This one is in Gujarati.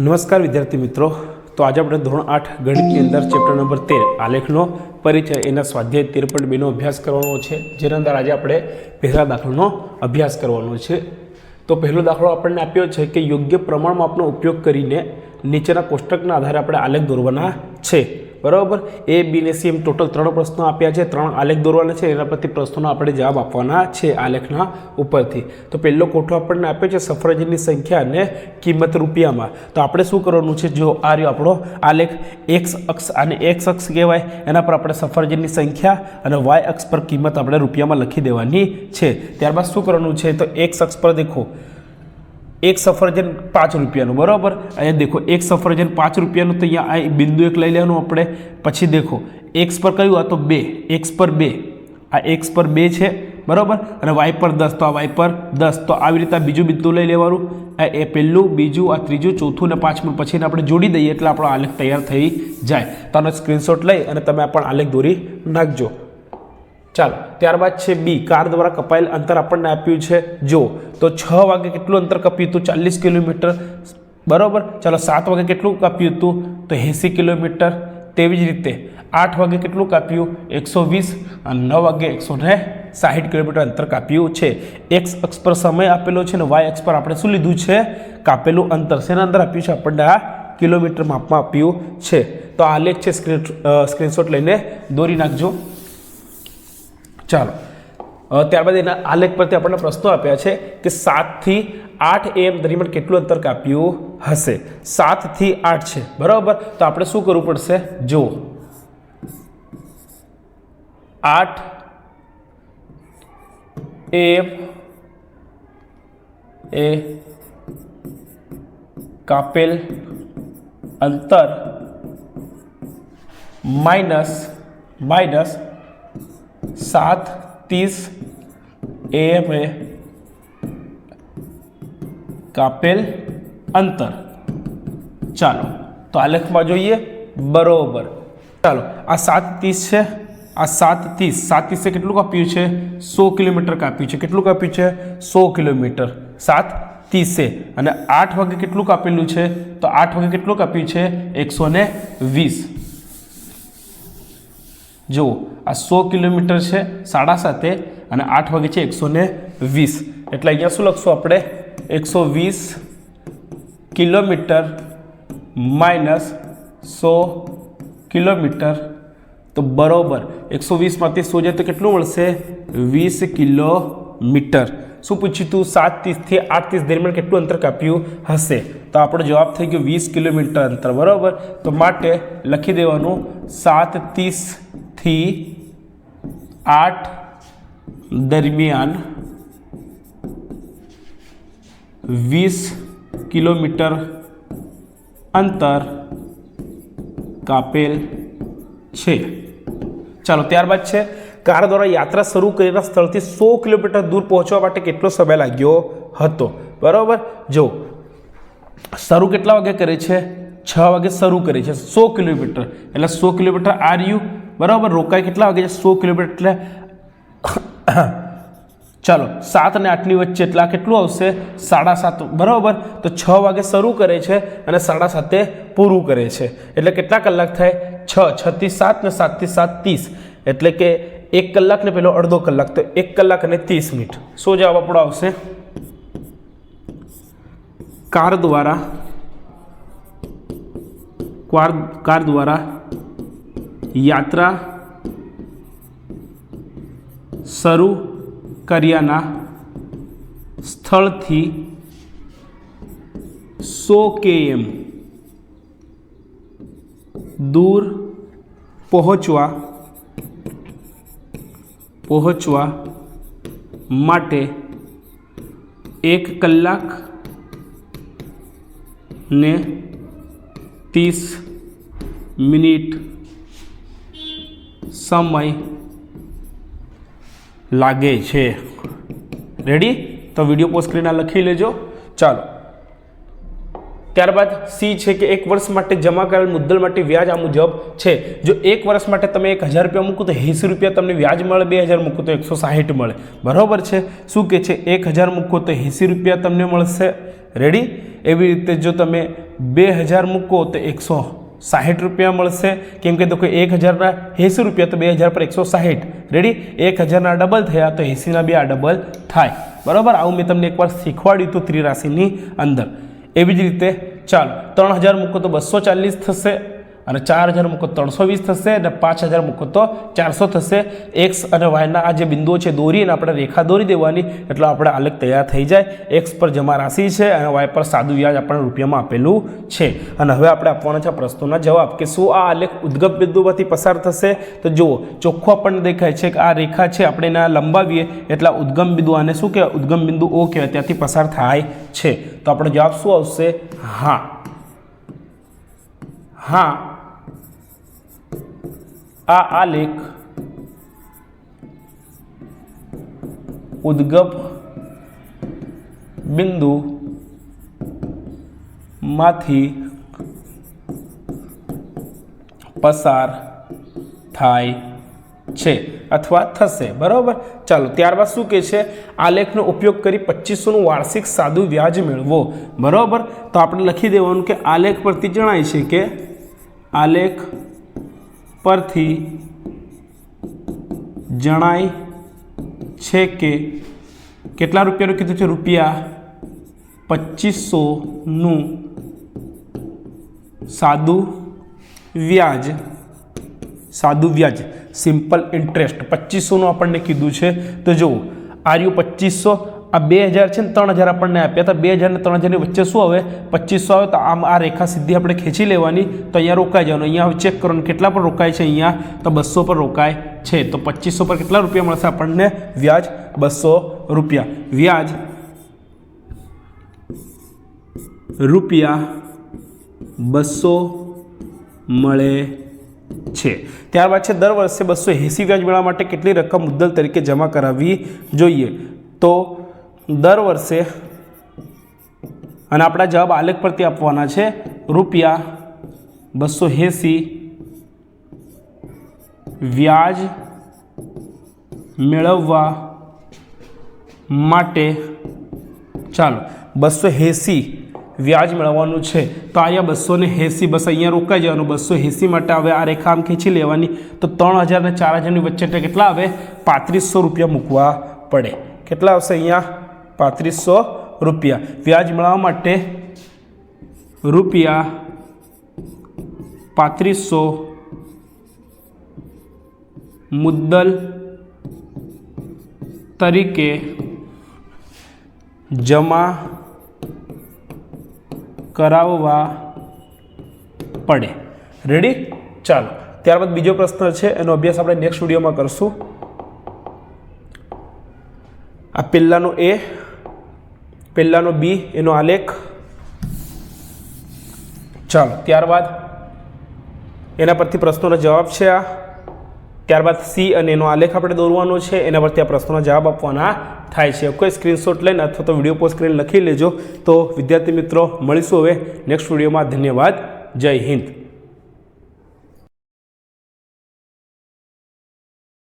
નમસ્કાર વિદ્યાર્થી મિત્રો, તો આજે આપણે ધોરણ 8 ગણિતની અંદર ચેપ્ટર નંબર 13 આલેખનો પરિચય એના સ્વાધ્યાય 13.2નો અભ્યાસ કરવાનો છે, જેના અંદર આજે આપણે પહેલા દાખલાનો અભ્યાસ કરવાનો છે। તો પહેલો દાખલો આપણને આપ્યો છે કે યોગ્ય પ્રમાણ માપનો ઉપયોગ કરીને નીચેના કોષ્ટકના આધારે આપણે આલેખ દોરવાના છે, બરાબર। એ બી ને સી એમ ટોટલ 3 પ્રશ્નો આપ્યા છે, 3 આલેખ દોરવાના છે, એના પરથી પ્રશ્નોનો આપણે જવાબ આપવાના છે આલેખના ઉપરથી। તો પહેલો કોઠો આપણને આપ્યો છે સફરજનની સંખ્યા અને કિંમત રૂપિયામાં। તો આપણે શું કરવાનું છે, જો આ રહ્યો આપણો આલેખ, એક્સ અક્ષ અને એક્સ અક્ષ કહેવાય, એના પર આપણે સફરજનની સંખ્યા અને વાય અક્ષ પર કિંમત આપણે રૂપિયામાં લખી દેવાની છે। ત્યારબાદ શું કરવાનું છે, તો એક્સ અક્ષ પર દેખો एक सफरजन 5 रुपया, बराबर। अँ देखो एक सफरजन 5 रुपया, तो अँ बिंदु एक लई लेवानुं आपणे। पछी देखो एक्स पर क्युं, आ तो 2, एक्स पर 2, आ एक्स पर 2 है, बराबर। और वाय पर 10, तो आ वाय पर 10। तो आ रीते बीजू बिंदु लई लेवानुं, ए पहलू, बीजू, आ तीजू, चौथुं ने पांचमुं, पछी आपणे जोड़ी दईए एटले आपणो आलेख तैयार थई जाय। तो आनो स्क्रीनशॉट लई अने तमे आ पण आलेख दोरी नाखजो। चलो त्यारबाद है बी, कार द्वारा कपाયેલ अंतर आपने आप्યું છે, जो तो 6 वागे કેટલું अंतर कप्યું હતું, 40 किलोमीटर, बराबर। चलो 7 वागे કેટલું કાપ્યું હતું, तो 80 किलोमीटर। તેવી જ રીતે 8 વાગે કેટલું કાપ્યું, 120, અને 9 વાગે 160 કિલોમીટર અંતર કાપ્યું છે। એક્સ અક્ષ પર સમય આપેલો છે અને વાય અક્ષ પર આપણે શું લીધું છે, કાપેલું અંતર। શેના અંદર આપ્યું છે, આપણને આ કિલોમીટર માપમાં આપ્યું છે। તો આ આલેખ છે, સ્ક્રીનશોટ લઈને દોરી નાખજો। ચાલો ત્યારબાદ એના આલેખ પરથી આપણને પ્રશ્નો આપ્યા છે કે 7 થી 8 AM દરમિયાન કેટલું અંતર કાપ્યું હશે। 7 થી 8 છે, બરાબર। તો આપણે શું કરવું પડશે, જો 8 AM એ કાપેલ અંતર માઇનસ 7:30 AM ए कापेल अंतर। चलो तो आलेख में जोईए, बरोबर। चलो आ 7:30 है, आ 7:30 से केटलुं काप्युं छे, 100 किलोमीटर काप्युं छे। केटलुं काप्युं छे, 100 किलोमीटर 7:30 से। अने 8 वागे केटलुं कापेलुं छे, तो 8 वागे केटलुं काप्युं छे, 120। जो आ 100 किलोमीटर है 7:30 અને 8 વાગે છે 120, એટલે અહીંયા શું લખશું આપણે, 120 કિલોમીટર માઇનસ 100 કિલોમીટર, તો બરોબર 120 માંથી 100 જાય તો કેટલું મળશે, 20 કિલોમીટર। શું પૂછ્યું તું, 7:30 થી 8:30 દરમિયાન કેટલું અંતર કાપ્યું હશે, તો આપણો જવાબ થઈ ગયો 20 કિલોમીટર અંતર, બરાબર। તો માટે લખી દેવાનું 7:30 થી 8 दरमियान 20 किलोमीटर अंतर कापेल छे। चलो त्यारबाद है कार द्वारा यात्रा शुरू करेला स्थळथी 100 किलोमीटर दूर पहोंचवा माटे केटलो समय लाग्यो हतो, बराबर। जो शुरू केटला वागे करे छे, 6 वागे शुरू करे छे, 100 किलोमीटर एटले 100 किलोमीटर आ रह्यु, बराबर। रोकाई केटला वागे, 100 किलोमीटर एटले चलो 7 અને 8 ની વચ્ચે એટલા કેટલું આવશે, 7:30, બરાબર। તો 6 વાગે શરૂ કરે છે અને 7:30 પૂરું કરે છે, એટલે કેટલા કલાક થાય, 6 થી 7 ને 7 થી 7 30, એટલે કે 1 કલાક ને પેલો અડધો કલાક, તો 1 કલાક અને 30 મિનિટ। શું જવાબ આપણો આવશે, કાર દ્વારા યાત્રા શરૂ કર્યાના સ્થળથી 100 km દૂર પહોંચવા માટે 1 કલાક ને 30 મિનિટ સમય लागे छे। रेडी, तो वीडियो पोस्ट करीने लखी लेजो। चलो ત્યારબાદ સી છે કે 1 વર્ષ માટે જમા કરેલ મુદ્દલ માટે વ્યાજ આ મુજબ છે. જો 1 વર્ષ માટે તમે 1000 રૂપિયા મૂકો તો 80 રૂપિયા તમને વ્યાજ મળે, 2000 મૂકો તો 160 મળે. બરાબર છે. શું કે છે 1000 મૂકો તો 80 રૂપિયા તમને મળશે. રેડી. એવી રીતે જો તમે 2000 મૂકો તો 160 રૂપિયા મળશે. કેમ કે તો કોઈ 1000ના 80 રૂપિયા તો 2000 પર 160. રેડી. 1000ના ડબલ થયા તો 80ના બી આ ડબલ થાય. બરાબર. આવું મેં તમને એકવાર શીખવાડ્યું હતું ત્રિરાશિની અંદર. એવી જ રીતે ચાલો 3000 મૂકો તો 240 થશે, અને 4000 મૂકો 320 થશે, અને 5000 મૂકો તો 400 થશે. એક્સ અને વાયના આ જે બિંદુઓ છે દોરી અને આપણે રેખા દોરી દેવાની, એટલે આપણે આલેખ તૈયાર થઈ જાય. એક્સ પર જમા રાશિ છે અને વાય પર સાદું વ્યાજ આપણને રૂપિયામાં આપેલું છે. અને હવે આપણે આપવાના છે પ્રશ્નોના જવાબ કે શું આ આલેખ ઉદ્ગમ બિંદુમાંથી પસાર થશે. તો જુઓ ચોખ્ખું આપણને દેખાય છે કે આ રેખા છે, આપણે એને લંબાવીએ એટલે ઉદ્ગમ બિંદુ, આને શું કહેવાય ઉદ્ગમ બિંદુ ઓ કહેવાય, ત્યાંથી પસાર થાય છે. તો આપણો જવાબ શું આવશે? હા. હા, આ આલેખ ઉદ્ગમ બિંદુ માંથી પસાર થાય છે અથવા થશે. બરાબર. ચાલો ત્યારબાદ શું કહે છે? આલેખનો ઉપયોગ કરી 2500નું વાર્ષિક સાદું વ્યાજ મેળવો. બરાબર. તો આપણે લખી દેવાનું કે આલેખ પરથી જણાય છે કે આલેખ પરથી જણાય છે કે કેટલા રૂપિયાનું કીધું છે? રૂપિયા 2500નું સાદું વ્યાજ સિમ્પલ ઇન્ટરેસ્ટ 2500નું આપણને કીધું છે. તો જુઓ આર્યુ 2500, આ 2000 છે ને 3000 આપણને આપ્યા હતા. 2000 ને 3000 ની વચ્ચે શું આવે? 2500 આવે. તો આમ આ રેખા સીધી આપણે ખેંચી લેવાની. તો અહીંયા રોકાઈ જવાનું. અહીંયા ચેક કરો કેટલા પર રોકાય છે? અહીંયા તો 200 પર રોકાય છે. તો 2500 પર કેટલા રૂપિયા મળશે આપણને? વ્યાજ 200 રૂપિયા. વ્યાજ રૂપિયા 200 મળે છે. ત્યારબાદ છે દર વર્ષે 280 વ્યાજ મેળવવા માટે કેટલી રકમ મુદ્દલ તરીકે જમા કરાવવી જોઈએ? તો દર વર્ષે, અને આપણા જવાબ આલેખ પરથી આપવાના છે, રૂપિયા 280 વ્યાજ મેળવવા માટે, ચાલો 280 વ્યાજ મેળવવાનું છે. તો અહીંયા 280, બસ અહીંયા રોકાઈ જવાનું. 280 માટે હવે આ રેખા આમ ખેંચી લેવાની. તો 3000 ને 4000ની વચ્ચે એટલે કેટલા આવે? 3500 રૂપિયા મૂકવા પડે. કેટલા આવશે અહીંયા? 3500 રૂપિયા. વ્યાજ મેળવવા માટે રૂપિયા 3500 મુદ્દલ તરીકે જમા કરાવવા પડે. રેડી. ચાલો ત્યારબાદ બીજો પ્રશ્ન છે, એનો અભ્યાસ આપણે નેક્સ્ટ વિડીયોમાં કરશું. આ પહેલાનો એ, પહેલાનો બી, એનો આલેખ. ચાલો ત્યારબાદ એના પરથી પ્રશ્નોનો જવાબ છે આ. ત્યારબાદ સી અને એનો આલેખ આપણે દોરવાનો છે, એના પરથી આ પ્રશ્નોના જવાબ આપવાના થાય છે. કોઈ સ્ક્રીનશોટ લઈને અથવા તો વિડીયો પોઝ કરીને લખી લેજો. તો વિદ્યાર્થી મિત્રો મળીશું હવે નેક્સ્ટ વિડીયોમાં. ધન્યવાદ. જય હિન્દ.